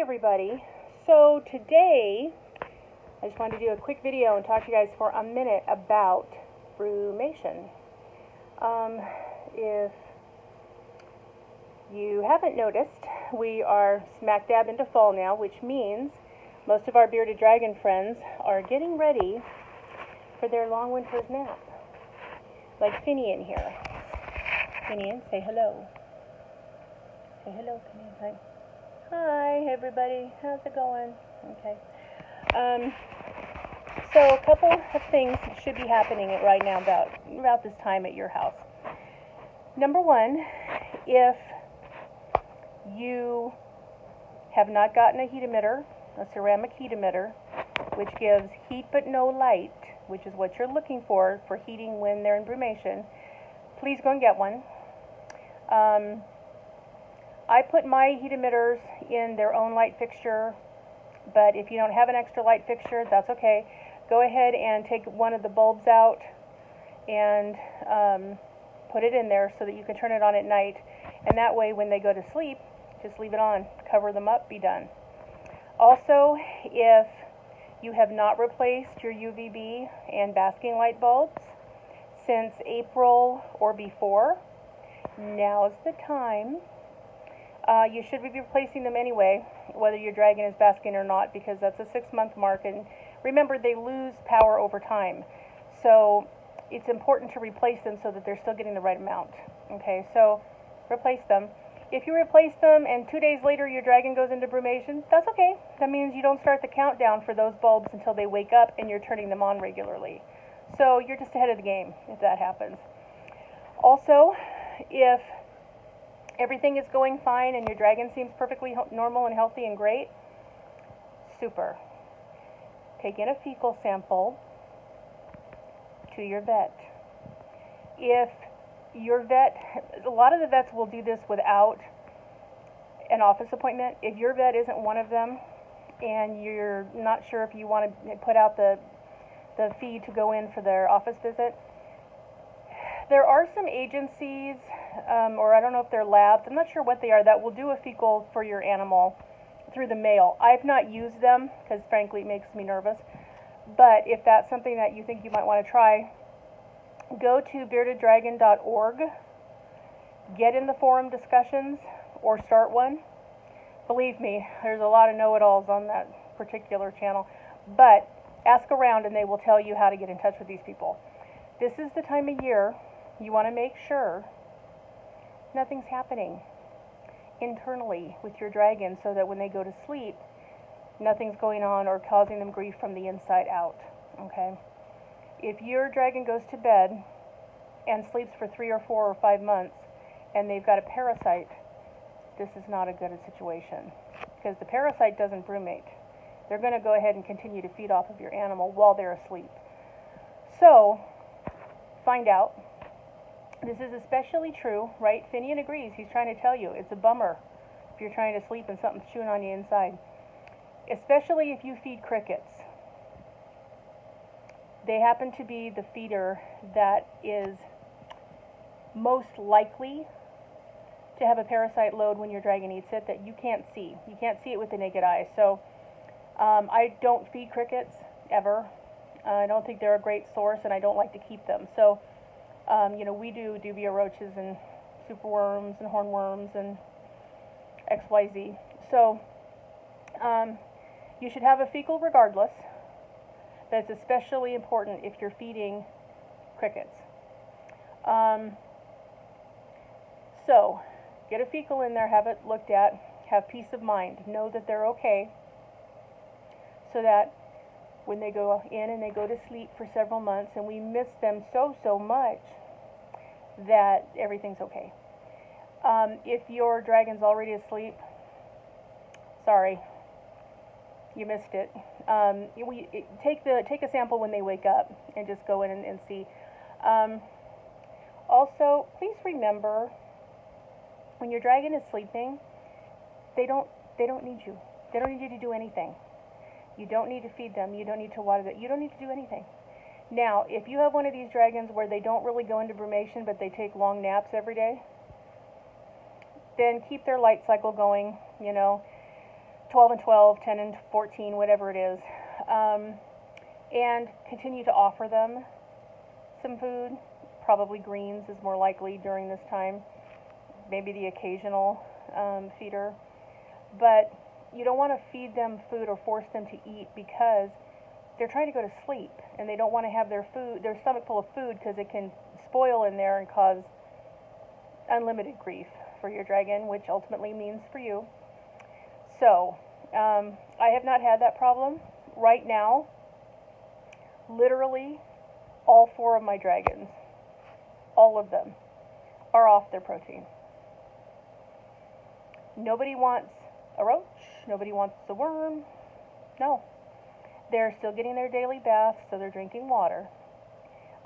everybody. So today I just wanted to do a quick video and talk to you guys for a minute about brumation. If you haven't noticed, we are smack dab into fall now, which means most of our bearded dragon friends are getting ready for their long winter's nap. Like Finian here. Finian, say hello. Say hello, Finian. Hi. Hi, everybody. How's it going? Okay. So a couple of things should be happening right now about this time at your house. Number one, if you have not gotten a heat emitter, a ceramic heat emitter, which gives heat but no light, which is what you're looking for heating when they're in brumation, please go and get one. I put my heat emitters in their own light fixture, but if you don't have an extra light fixture, that's okay. Go ahead and take one of the bulbs out and put it in there so that you can turn it on at night, and that way when they go to sleep, just leave it on, cover them up, be done. Also, if you have not replaced your UVB and basking light bulbs since April or before, now's the time. You should be replacing them anyway, whether your dragon is basking or not, because that's a 6-month mark, and remember, they lose power over time. So it's important to replace them so that they're still getting the right amount. Okay, so replace them. If you replace them and 2 days later your dragon goes into brumation, that's okay. That means you don't start the countdown for those bulbs until they wake up and you're turning them on regularly. So you're just ahead of the game if that happens. Also, if everything is going fine and your dragon seems perfectly normal and healthy and great, super. Take in a fecal sample to your vet. If your vet, a lot of the vets will do this without an office appointment. If your vet isn't one of them and you're not sure if you want to put out the fee to go in for their office visit, there are some agencies, or I don't know if they're labs, I'm not sure what they are, that will do a fecal for your animal through the mail. I've not used them because frankly it makes me nervous, but if that's something that you think you might want to try, go to beardeddragon.org, get in the forum discussions, or start one. Believe me, there's a lot of know-it-alls on that particular channel, but ask around and they will tell you how to get in touch with these people. This is the time of year you want to make sure nothing's happening internally with your dragon so that when they go to sleep, nothing's going on or causing them grief from the inside out. Okay? If your dragon goes to bed and sleeps for 3 or 4 or 5 months and they've got a parasite, this is not a good situation because the parasite doesn't brumate. They're going to go ahead and continue to feed off of your animal while they're asleep. So, find out. This is especially true, right? Finian agrees. He's trying to tell you it's a bummer if you're trying to sleep and something's chewing on you inside. Especially if you feed crickets. They happen to be the feeder that is most likely to have a parasite load when your dragon eats it that you can't see. You can't see it with the naked eye. So I don't feed crickets ever. I don't think they're a great source, and I don't like to keep them. So, we do dubia roaches and superworms and hornworms and XYZ. So, you should have a fecal regardless. That's especially important if you're feeding crickets. So, get a fecal in there, have it looked at, have peace of mind, know that they're okay, so that when they go in and they go to sleep for several months, and we miss them so much, that everything's okay. If your dragon's already asleep, sorry, you missed it. Take a sample when they wake up and just go in and see. Also, please remember, when your dragon is sleeping, they don't need you. They don't need you to do anything. You don't need to feed them. You don't need to water them. You don't need to do anything. Now, if you have one of these dragons where they don't really go into brumation, but they take long naps every day, then keep their light cycle going, 12 and 12, 10 and 14, whatever it is, and continue to offer them some food. Probably greens is more likely during this time, maybe the occasional feeder, but you don't want to feed them food or force them to eat because they're trying to go to sleep and they don't want to have their stomach full of food because it can spoil in there and cause unlimited grief for your dragon, which ultimately means for you. So, I have not had that problem. Right now, literally all 4 of my dragons, all of them, are off their protein. Nobody wants a roach, nobody wants a worm, no. They're still getting their daily baths, so they're drinking water.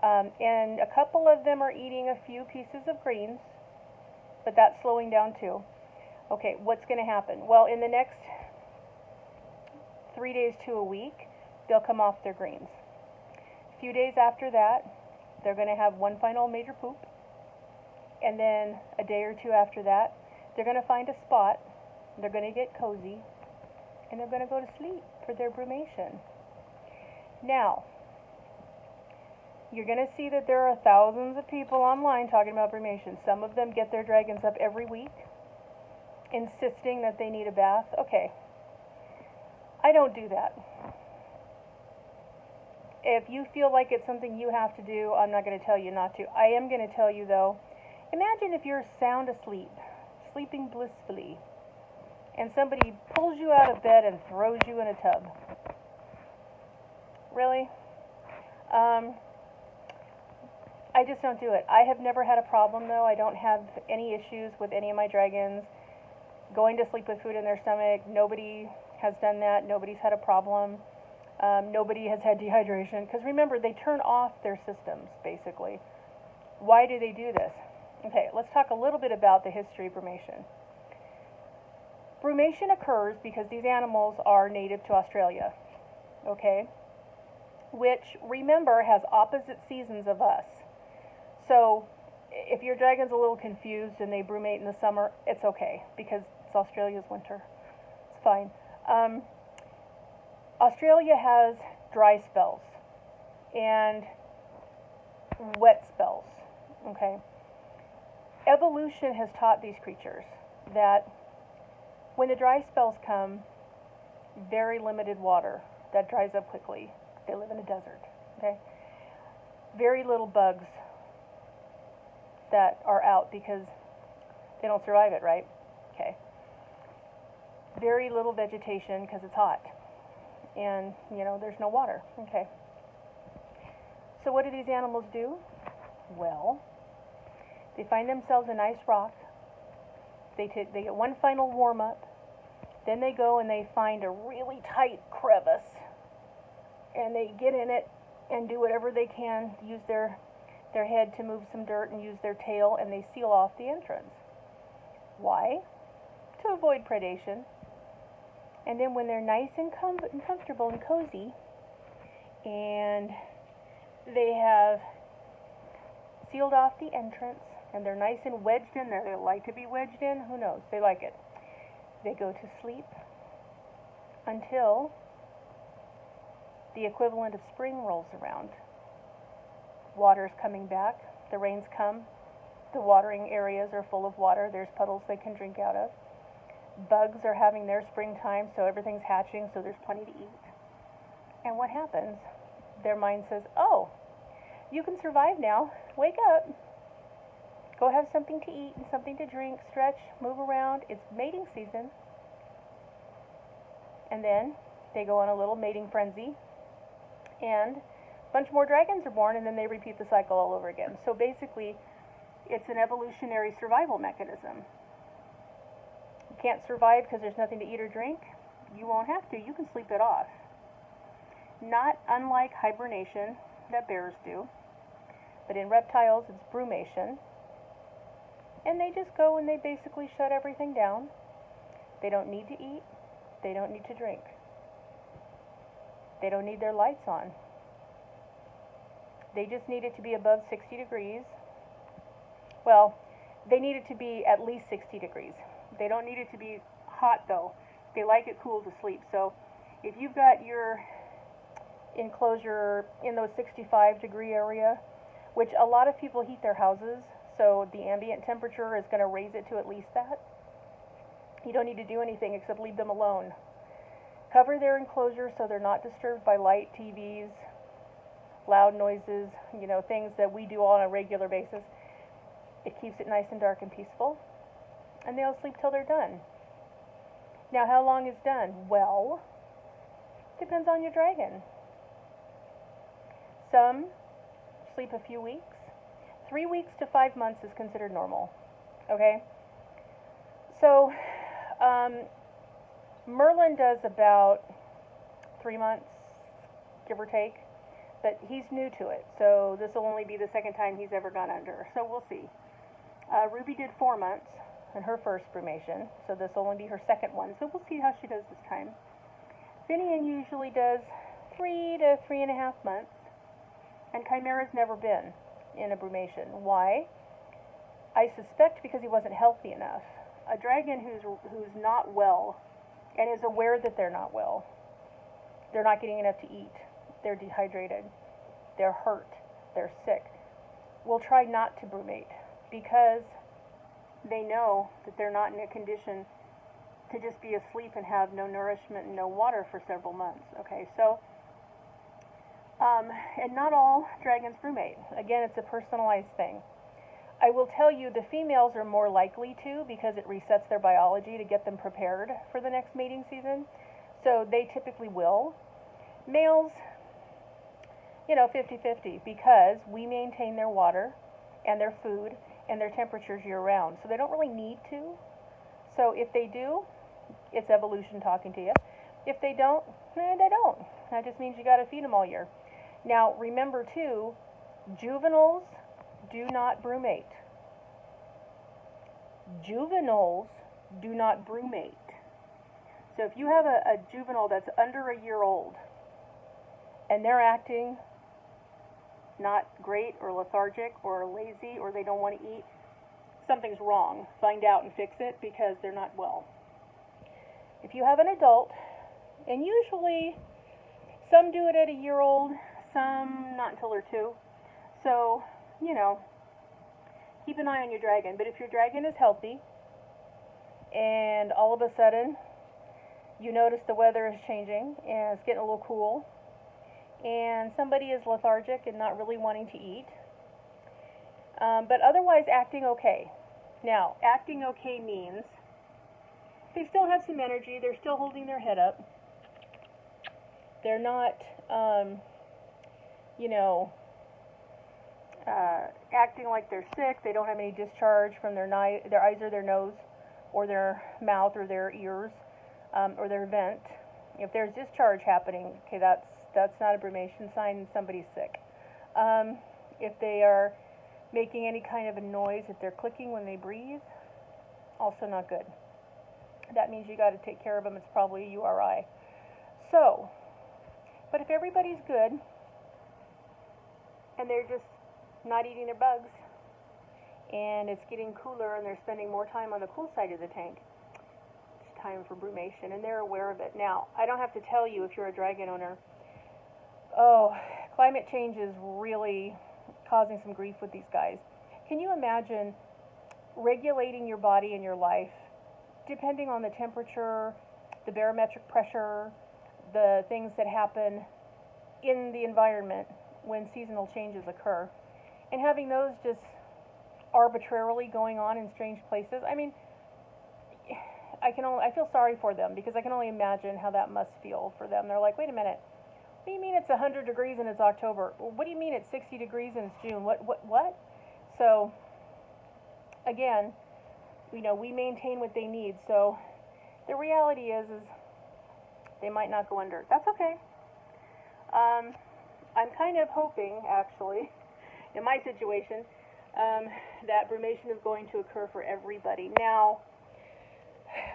And a couple of them are eating a few pieces of greens, but that's slowing down too. Okay, what's going to happen? Well, in the next 3 days to a week, they'll come off their greens. A few days after that, they're going to have one final major poop. And then a day or two after that, they're going to find a spot, they're going to get cozy, and they're going to go to sleep for their brumation. Now, you're going to see that there are thousands of people online talking about brumation. Some of them get their dragons up every week, insisting that they need a bath. Okay, I don't do that. If you feel like it's something you have to do, I'm not going to tell you not to. I am going to tell you, though, imagine if you're sound asleep, sleeping blissfully, and somebody pulls you out of bed and throws you in a tub. Really? I just don't do it. I have never had a problem, though. I don't have any issues with any of my dragons going to sleep with food in their stomach. Nobody has done that. Nobody's had a problem. Nobody has had dehydration. Because remember, they turn off their systems, basically. Why do they do this? Okay, let's talk a little bit about the history of brumation. Brumation occurs because these animals are native to Australia, okay? Which, remember, has opposite seasons of us. So, if your dragon's a little confused and they brumate in the summer, it's okay, because it's Australia's winter. It's fine. Australia has dry spells and wet spells, okay? Evolution has taught these creatures that when the dry spells come, very limited water that dries up quickly. They live in a desert, okay? Very little bugs that are out because they don't survive it, right? Okay. Very little vegetation because it's hot. And, there's no water. Okay. So what do these animals do? Well, they find themselves a nice rock. They get one final warm-up. Then they go and they find a really tight crevice. And they get in it and do whatever they can, use their head to move some dirt and use their tail, and they seal off the entrance. Why? To avoid predation. And then when they're nice and comfortable and cozy, and they have sealed off the entrance, and they're nice and wedged in there, they like to be wedged in, who knows, they like it. They go to sleep until the equivalent of spring rolls around. Water's coming back, the rains come, the watering areas are full of water, there's puddles they can drink out of. Bugs are having their springtime, so everything's hatching, so there's plenty to eat. And what happens? Their mind says, oh, you can survive now, wake up. Go have something to eat and something to drink, stretch, move around, it's mating season. And then they go on a little mating frenzy, and a bunch more dragons are born, and then they repeat the cycle all over again. So basically, it's an evolutionary survival mechanism. You can't survive because there's nothing to eat or drink? You won't have to. You can sleep it off. Not unlike hibernation that bears do, but in reptiles it's brumation. And they just go and they basically shut everything down. They don't need to eat. They don't need to drink. They don't need their lights on. They just need it to be above 60 degrees. Well, they need it to be at least 60 degrees. They don't need it to be hot, though. They like it cool to sleep. So if you've got your enclosure in those 65-degree area, which a lot of people heat their houses, so the ambient temperature is going to raise it to at least that. You don't need to do anything except leave them alone. Cover their enclosure so they're not disturbed by light, TVs, loud noises, things that we do on a regular basis. It keeps it nice and dark and peaceful, and they'll sleep till they're done. Now, how long is done? Well, depends on your dragon. Some sleep a few weeks. 3 weeks to 5 months is considered normal. Okay? So, Merlin does about 3 months, give or take, but he's new to it, so this will only be the second time he's ever gone under, so we'll see. Ruby did 4 months in her first brumation, so this will only be her second one, so we'll see how she does this time. Finian usually does 3 to 3.5 months, and Chimera's never been in a brumation. Why? I suspect because he wasn't healthy enough. A dragon who's not well and is aware that they're not well, they're not getting enough to eat, they're dehydrated, they're hurt, they're sick, will try not to brumate because they know that they're not in a condition to just be asleep and have no nourishment and no water for several months. Okay, so, and not all dragons brumate. Again, it's a personalized thing. I will tell you the females are more likely to because it resets their biology to get them prepared for the next mating season. So they typically will. Males, 50-50 because we maintain their water and their food and their temperatures year-round. So they don't really need to. So if they do, it's evolution talking to you. If they don't, they don't. That just means you got to feed them all year. Now, remember too, juveniles do not brumate. Juveniles do not brumate. So if you have a juvenile that's under a year old and they're acting not great or lethargic or lazy or they don't want to eat, something's wrong. Find out and fix it because they're not well. If you have an adult, and usually some do it at a year old, some not until they're 2. So, keep an eye on your dragon. But if your dragon is healthy and all of a sudden you notice the weather is changing and it's getting a little cool and somebody is lethargic and not really wanting to eat, but otherwise acting okay. Now, acting okay means they still have some energy, they're still holding their head up, they're not, acting like they're sick, they don't have any discharge from their eyes or their nose or their mouth or their ears or their vent. If there's discharge happening, okay, that's not a brumation sign, somebody's sick. If they are making any kind of a noise, if they're clicking when they breathe, also not good. That means you got to take care of them. It's probably a URI. So, but if everybody's good and they're just not eating their bugs and it's getting cooler and they're spending more time on the cool side of the tank, it's time for brumation and they're aware of it. Now, I don't have to tell you if you're a dragon owner, climate change is really causing some grief with these guys. Can you imagine regulating your body and your life depending on the temperature, the barometric pressure, the things that happen in the environment when seasonal changes occur, and having those just arbitrarily going on in strange places? I mean, I feel sorry for them because I can only imagine how that must feel for them. They're like, wait a minute, what do you mean it's 100 degrees and it's October? What do you mean it's 60 degrees and it's June? What? So, again, we maintain what they need. So, the reality is they might not go under. That's okay. I'm kind of hoping, actually, in my situation, that brumation is going to occur for everybody. Now,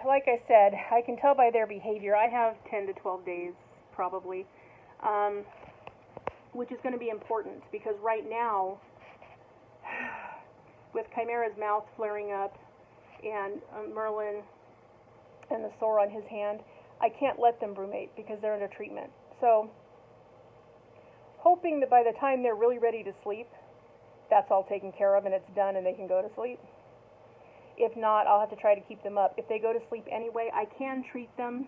like I said, I can tell by their behavior. I have 10 to 12 days, probably, which is going to be important because right now, with Chimera's mouth flaring up and Merlin and the sore on his hand, I can't let them brumate because they're under treatment. So, hoping that by the time they're really ready to sleep, that's all taken care of and it's done and they can go to sleep. If not, I'll have to try to keep them up. If they go to sleep anyway, I can treat them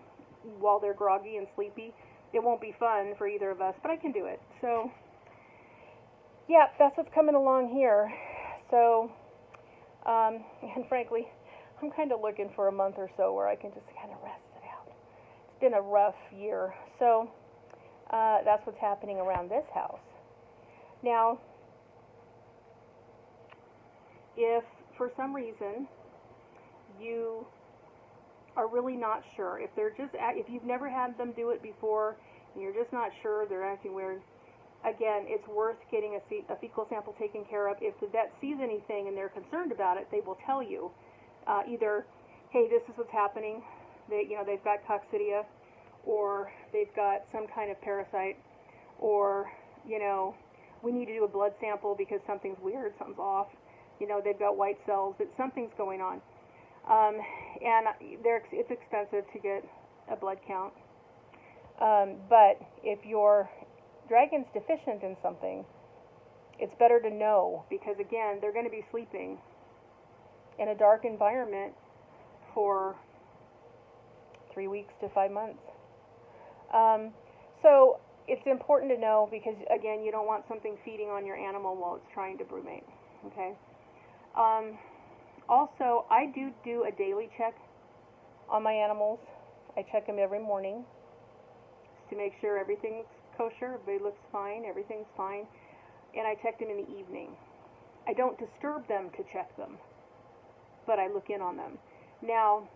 while they're groggy and sleepy. It won't be fun for either of us, but I can do it. So, yeah, that's what's coming along here. So, and frankly, I'm kind of looking for a month or so where I can just kind of rest it out. It's been a rough year. So, that's what's happening around this house. Now, if for some reason you are really not sure, if you've never had them do it before and you're just not sure, they're acting weird, again, it's worth getting a fecal sample taken care of. If the vet sees anything and they're concerned about it, they will tell you either, hey, this is what's happening. They've got coccidia, or they've got some kind of parasite, or we need to do a blood sample because something's weird, something's off. They've got white cells, but something's going on. And it's expensive to get a blood count. But if your dragon's deficient in something, it's better to know, because again, they're going to be sleeping in a dark environment for 3 weeks to 5 months. So it's important to know, because again, you don't want something feeding on your animal while it's trying to brumate. Okay. Also, I do a daily check on my animals. I check them every morning to make sure everything's kosher, everybody looks fine, everything's fine, and I check them in the evening. I don't disturb them to check them, but I look in on them. Now,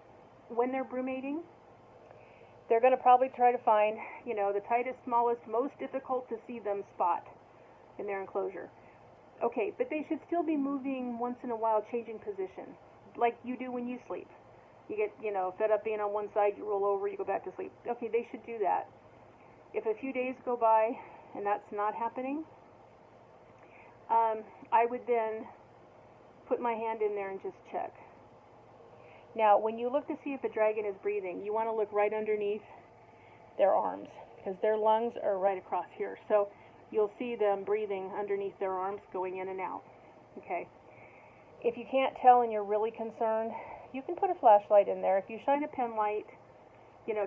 when they're brumating, they're going to probably try to find, the tightest, smallest, most difficult to see them spot in their enclosure. Okay, but they should still be moving once in a while, changing position, like you do when you sleep. You get, fed up being on one side, you roll over, you go back to sleep. Okay, they should do that. If a few days go by and that's not happening, I would then put my hand in there and just check. Now, when you look to see if a dragon is breathing, you want to look right underneath their arms, because their lungs are right across here. So you'll see them breathing underneath their arms, going in and out. Okay. If you can't tell and you're really concerned, you can put a flashlight in there. If you shine a pen light,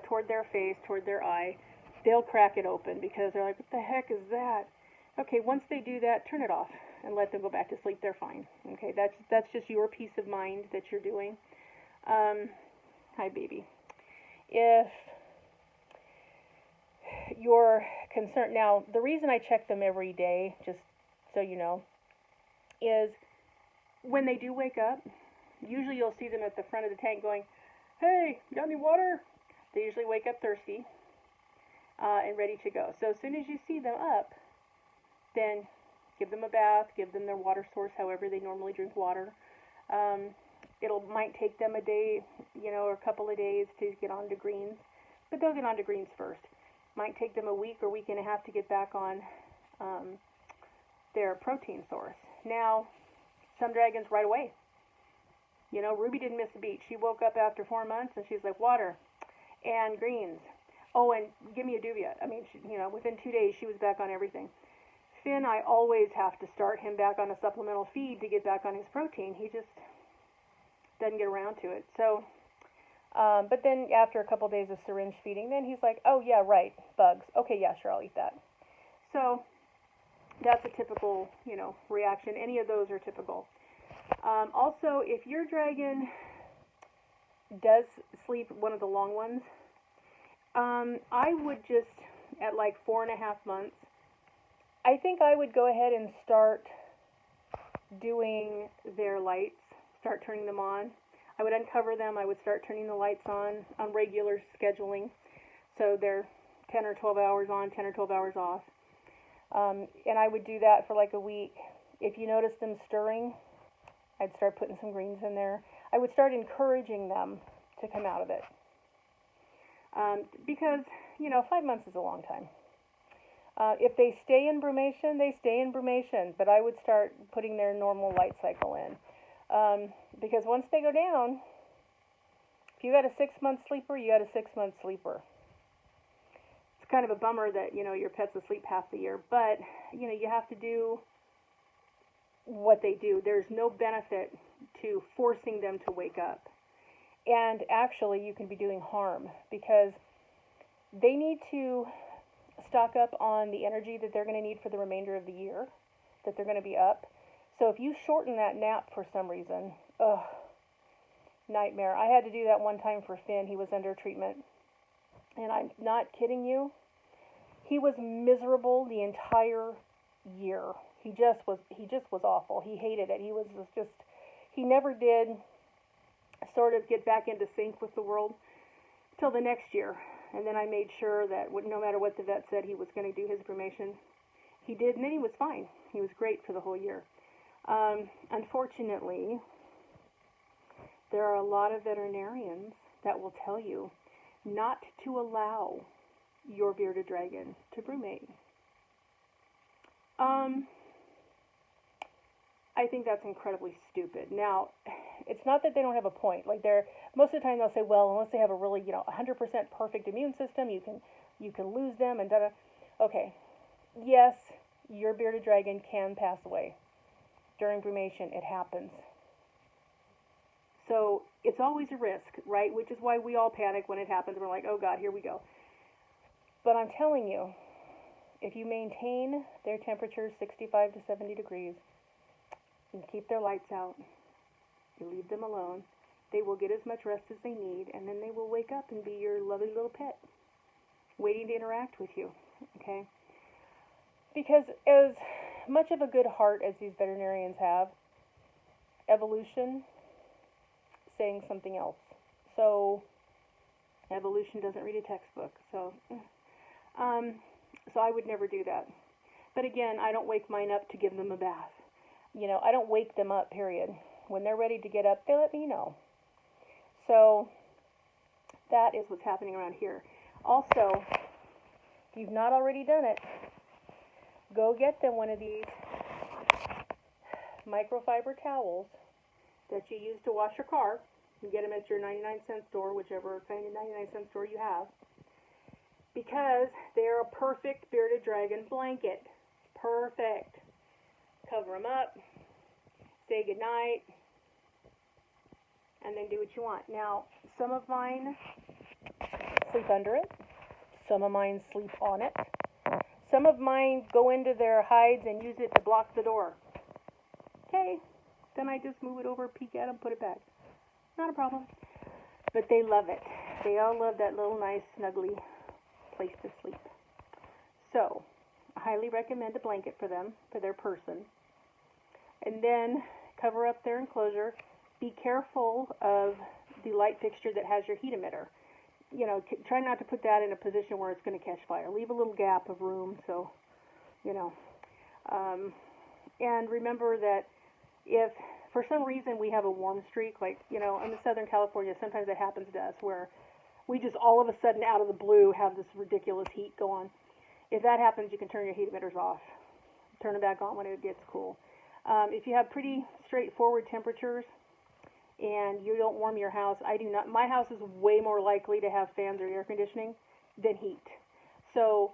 toward their face, toward their eye, they'll crack it open because they're like, what the heck is that? Okay, once they do that, turn it off and let them go back to sleep. They're fine. Okay, that's just your peace of mind that you're doing. Hi, baby. If you're concerned, now, the reason I check them every day, just so you know, is when they do wake up, usually you'll see them at the front of the tank going, hey, you got any water? They usually wake up thirsty and ready to go. So as soon as you see them up, then give them a bath, give them their water source, however they normally drink water. Might take them a day, or a couple of days to get onto greens, but they'll get onto greens first. Might take them a week or week and a half to get back on their protein source. Now, some dragons right away. Ruby didn't miss a beat. She woke up after 4 months and she's like, water and greens. Oh, and give me a duvia. I mean, within 2 days she was back on everything. Finn, I always have to start him back on a supplemental feed to get back on his protein. He just doesn't get around to it. So, but then after a couple days of syringe feeding, then he's like, oh yeah, right, bugs. Okay, yeah, sure, I'll eat that. So that's a typical, reaction. Any of those are typical. Also, if your dragon does sleep one of the long ones, I would just, at like 4.5 months, I think I would go ahead and start doing their lights, start turning them on. I would uncover them, I would start turning the lights on regular scheduling, so they're 10 or 12 hours on, 10 or 12 hours off. And I would do that for like a week. If you notice them stirring, I'd start putting some greens in there. I would start encouraging them to come out of it. Because, 5 months is a long time. If they stay in brumation, they stay in brumation, but I would start putting their normal light cycle in. Because once they go down, if If you got a 6-month sleeper, you got a 6-month sleeper. It's kind of a bummer that, your pet's asleep half the year, but, you have to do what they do. There's no benefit to forcing them to wake up. And actually, you can be doing harm because they need to stock up on the energy that they're going to need for the remainder of the year, that they're going to be up. So if you shorten that nap for some reason, nightmare. I had to do that one time for Finn. He was under treatment. And I'm not kidding you. He was miserable the entire year. He just was awful. He hated it. He never did sort of get back into sync with the world till the next year. And then I made sure that no matter what the vet said, he was going to do his brumation. He did, and then he was fine. He was great for the whole year. Unfortunately, there are a lot of veterinarians that will tell you not to allow your bearded dragon to brumate. I think that's incredibly stupid. Now, it's not that they don't have a point. Like most of the time they'll say, well, unless they have a really, 100% perfect immune system, you can lose them and da-da. Okay, yes, your bearded dragon can pass away during brumation. It happens. So it's always a risk, right? Which is why we all panic when it happens. We're like, oh God, here we go. But I'm telling you, if you maintain their temperature 65 to 70 degrees, and keep their lights out, you leave them alone, they will get as much rest as they need, and then they will wake up and be your lovely little pet, waiting to interact with you, okay? Because as much of a good heart as these veterinarians have, evolution saying something else. So evolution doesn't read a textbook. So I would never do that. But again, I don't wake mine up to give them a bath. I don't wake them up, period. When they're ready to get up, they let me know. So that is what's happening around here. Also, if you've not already done it, go get them one of these microfiber towels that you use to wash your car. You get them at your 99-cent store, whichever kind of 99-cent store you have, because they're a perfect bearded dragon blanket. Perfect. Cover them up, say goodnight, and then do what you want. Now, some of mine sleep under it. Some of mine sleep on it. Some of mine go into their hides and use it to block the door. Okay, then I just move it over, peek at them, put it back. Not a problem. But they love it. They all love that little nice, snuggly place to sleep. So, I highly recommend a blanket for them, for their person. And then cover up their enclosure. Be careful of the light fixture that has your heat emitter. Try not to put that in a position where it's going to catch fire. Leave a little gap of room so, and remember that if for some reason we have a warm streak, like, in the Southern California, sometimes it happens to us where we just all of a sudden out of the blue have this ridiculous heat go on. If that happens, you can turn your heat emitters off. Turn them back on when it gets cool. If you have pretty straightforward temperatures and you don't warm your house, I do not. My house is way more likely to have fans or air conditioning than heat. So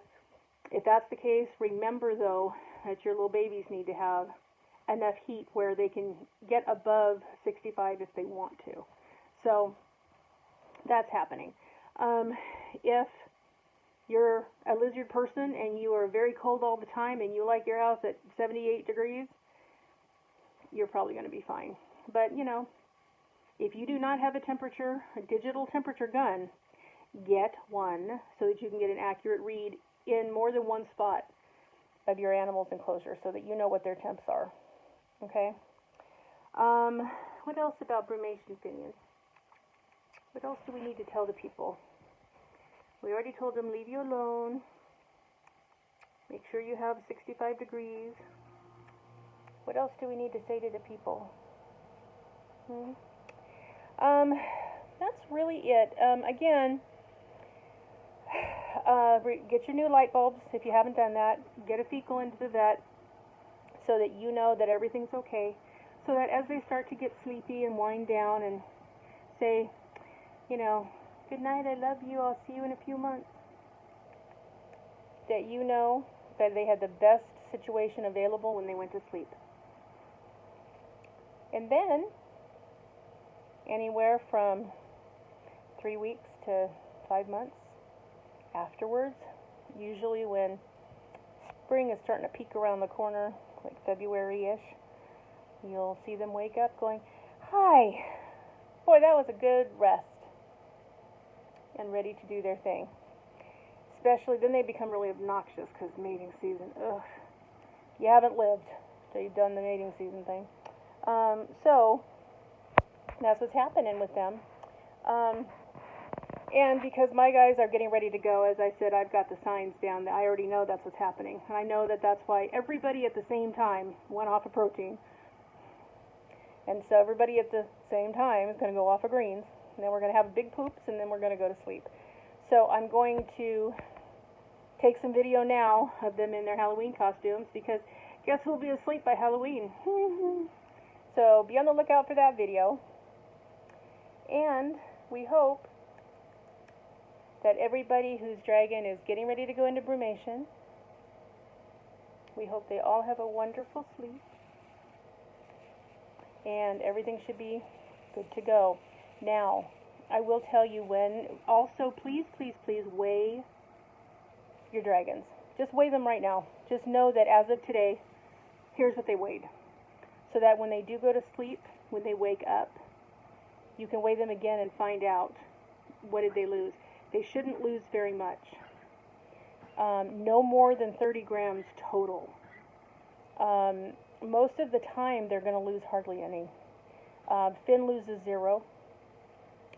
if that's the case, remember though that your little babies need to have enough heat where they can get above 65 if they want to. So that's happening. If you're a lizard person and you are very cold all the time and you like your house at 78 degrees, you're probably going to be fine. But, if you do not have a digital temperature gun, get one so that you can get an accurate read in more than one spot of your animal's enclosure so that you know what their temps are. Okay? What else about brumation, Finian? What else do we need to tell the people? We already told them, leave you alone. Make sure you have 65 degrees. What else do we need to say to the people? That's really it. Again, get your new light bulbs if you haven't done that. Get a fecal into the vet so that you know that everything's okay. So that as they start to get sleepy and wind down and say, you know, good night, I love you, I'll see you in a few months. That you know that they had the best situation available when they went to sleep. And then, anywhere from 3 weeks to 5 months afterwards, usually when spring is starting to peek around the corner, like February-ish, you'll see them wake up going, hi, boy, that was a good rest, and ready to do their thing. Especially, then they become really obnoxious because mating season, ugh. You haven't lived till you've done the mating season thing. So, that's what's happening with them. And because my guys are getting ready to go, as I said, I've got the signs down. I already know that's what's happening. And I know that that's why everybody at the same time went off of protein. And so everybody at the same time is going to go off of greens. And then we're going to have big poops, and then we're going to go to sleep. So I'm going to take some video now of them in their Halloween costumes, because guess who'll be asleep by Halloween? So be on the lookout for that video. And we hope that everybody whose dragon is getting ready to go into brumation, we hope they all have a wonderful sleep, and everything should be good to go. Now, I will tell you when, also please, please, please weigh your dragons. Just weigh them right now. Just know that as of today, here's what they weighed. So that when they do go to sleep, when they wake up, you can weigh them again and find out what did they lose. They shouldn't lose very much. No more than 30 grams total. Most of the time, they're going to lose hardly any. Finn loses 0.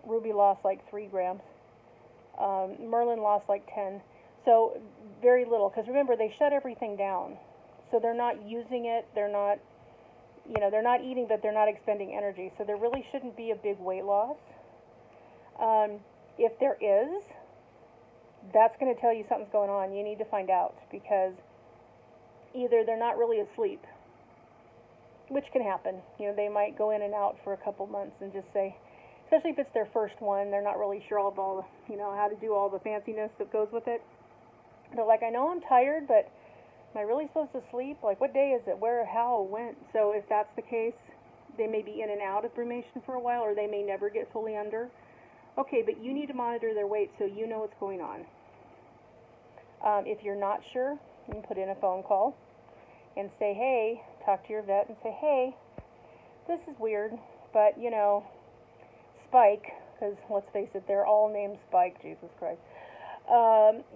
Ruby lost like 3 grams. Merlin lost like 10. So very little, because remember, they shut everything down. So they're not using it. They're not, they're not eating, but they're not expending energy. So there really shouldn't be a big weight loss. If there is, that's going to tell you something's going on. You need to find out, because either they're not really asleep, which can happen. They might go in and out for a couple months and just say, especially if it's their first one, they're not really sure of all the, how to do all the fanciness that goes with it. They're like, I know I'm tired, but am I really supposed to sleep? Like, what day is it? Where, how, when? So if that's the case, they may be in and out of brumation for a while, or they may never get fully under. Okay, but you need to monitor their weight so you know what's going on. If you're not sure, you can put in a phone call and say, hey, talk to your vet and say, hey, this is weird, but, Spike, because let's face it, they're all named Spike, Jesus Christ.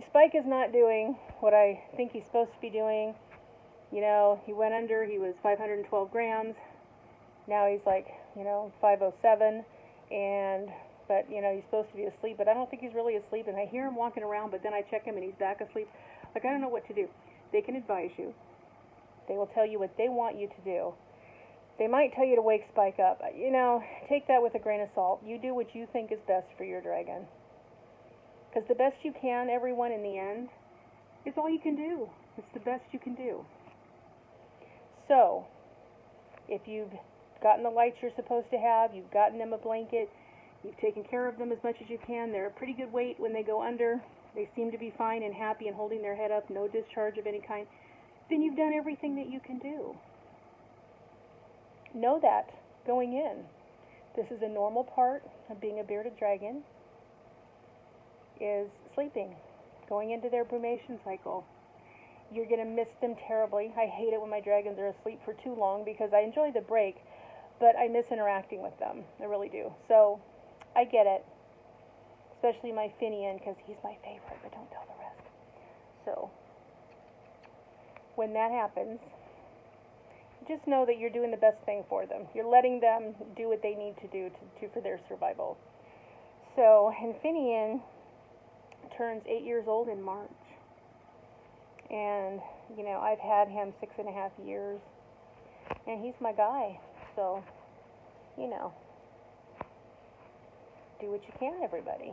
Spike is not doing what I think he's supposed to be doing. He went under, he was 512 grams. Now he's like, 507, but, he's supposed to be asleep, but I don't think he's really asleep, and I hear him walking around, but then I check him and he's back asleep. Like, I don't know what to do. They can advise you. They will tell you what they want you to do. They might tell you to wake Spike up. Take that with a grain of salt. You do what you think is best for your dragon. Because the best you can, everyone, in the end, is all you can do. It's the best you can do. So, if you've gotten the lights you're supposed to have, you've gotten them a blanket, you've taken care of them as much as you can, they're a pretty good weight when they go under, they seem to be fine and happy and holding their head up, no discharge of any kind, then you've done everything that you can do. Know that going in. This is a normal part of being a bearded dragon, is sleeping, going into their brumation cycle. You're going to miss them terribly. I hate it when my dragons are asleep for too long, because I enjoy the break, but I miss interacting with them. I really do. So, I get it. Especially my Finian, because he's my favorite, but don't tell the rest. So, when that happens, just know that you're doing the best thing for them. You're letting them do what they need to do for their survival. So, and Finian turns 8 years old in March. And, I've had him 6.5 years. And he's my guy. So, do what you can, everybody.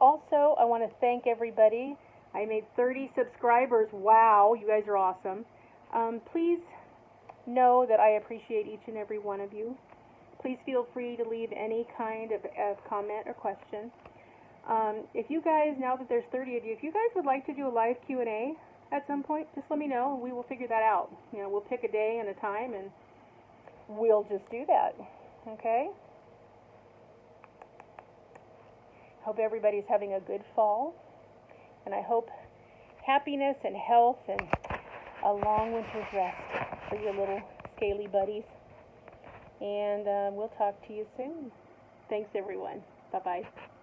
Also, I want to thank everybody. I made 30 subscribers. Wow, you guys are awesome. Please know that I appreciate each and every one of you. please feel free to leave any kind of comment or question. If you guys, now that there's 30 of you, if you guys would like to do a live Q&A at some point, just let me know and we will figure that out. You know, we'll pick a day and a time and we'll just do that. Okay? Hope everybody's having a good fall, and I hope happiness and health and a long winter's rest for your little scaly buddies. And we'll talk to you soon. Thanks, everyone. Bye-bye.